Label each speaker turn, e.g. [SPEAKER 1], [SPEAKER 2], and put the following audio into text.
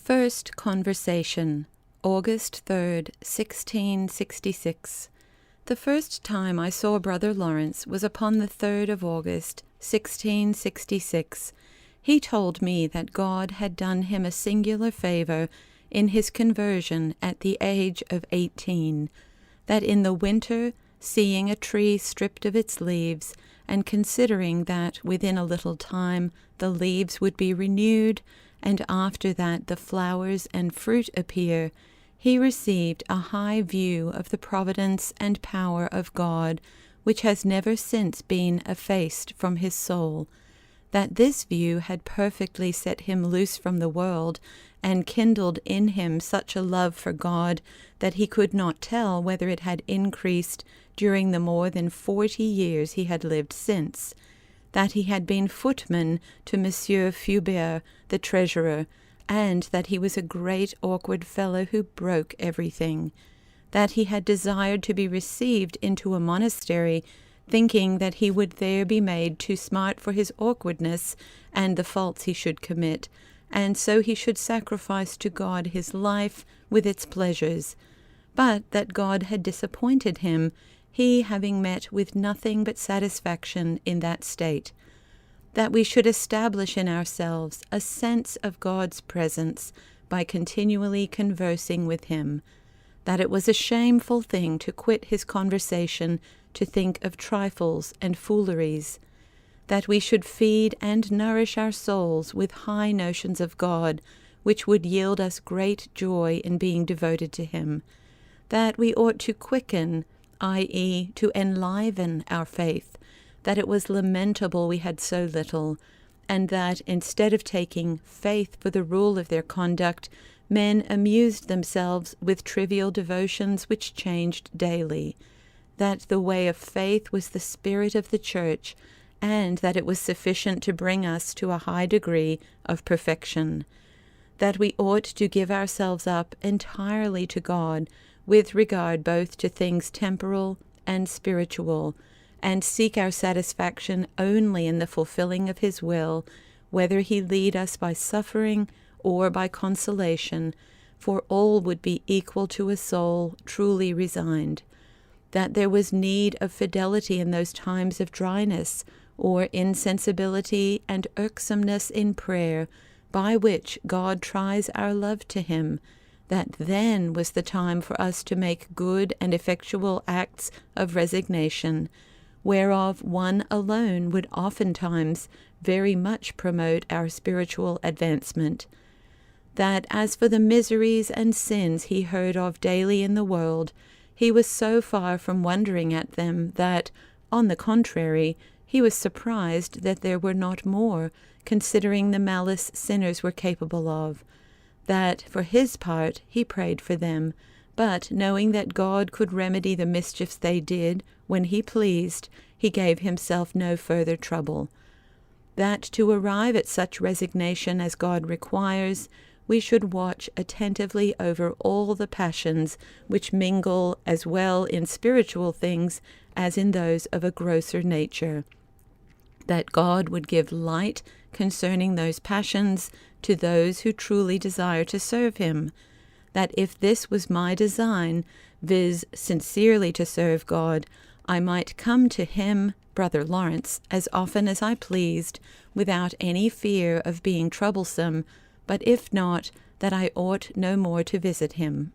[SPEAKER 1] First Conversation, August 3rd, 1666. The first time I saw Brother Lawrence was upon the 3rd of August, 1666. He told me that God had done him a singular favor in his conversion at the age of 18, that in the winter, seeing a tree stripped of its leaves, and considering that within a little time the leaves would be renewed, and after that the flowers and fruit appear, he received a high view of the providence and power of God, which has never since been effaced from his soul, that this view had perfectly set him loose from the world, and kindled in him such a love for God that he could not tell whether it had increased during the more than 40 years he had lived since, that he had been footman to Monsieur Fubert, the treasurer, and that he was a great awkward fellow who broke everything, that he had desired to be received into a monastery, thinking that he would there be made too smart for his awkwardness and the faults he should commit, and so he should sacrifice to God his life with its pleasures, but that God had disappointed him, he having met with nothing but satisfaction in that state, that we should establish in ourselves a sense of God's presence by continually conversing with him, that it was a shameful thing to quit his conversation to think of trifles and fooleries, that we should feed and nourish our souls with high notions of God, which would yield us great joy in being devoted to him, that we ought to quicken, i.e., to enliven our faith, that it was lamentable we had so little, and that instead of taking faith for the rule of their conduct, men amused themselves with trivial devotions which changed daily, that the way of faith was the spirit of the Church, and that it was sufficient to bring us to a high degree of perfection, that we ought to give ourselves up entirely to God, with regard both to things temporal and spiritual, and seek our satisfaction only in the fulfilling of his will, whether he lead us by suffering or by consolation, for all would be equal to a soul truly resigned, that there was need of fidelity in those times of dryness, or insensibility and irksomeness in prayer, by which God tries our love to him, that then was the time for us to make good and effectual acts of resignation, whereof one alone would oftentimes very much promote our spiritual advancement, that as for the miseries and sins he heard of daily in the world, he was so far from wondering at them that, on the contrary, he was surprised that there were not more, considering the malice sinners were capable of, that for his part he prayed for them, but knowing that God could remedy the mischiefs they did when he pleased, he gave himself no further trouble, that to arrive at such resignation as God requires, we should watch attentively over all the passions which mingle as well in spiritual things as in those of a grosser nature, that God would give light concerning those passions to those who truly desire to serve him, that if this was my design, viz., sincerely to serve God, I might come to him, Brother Lawrence, as often as I pleased, without any fear of being troublesome, but if not, that I ought no more to visit him.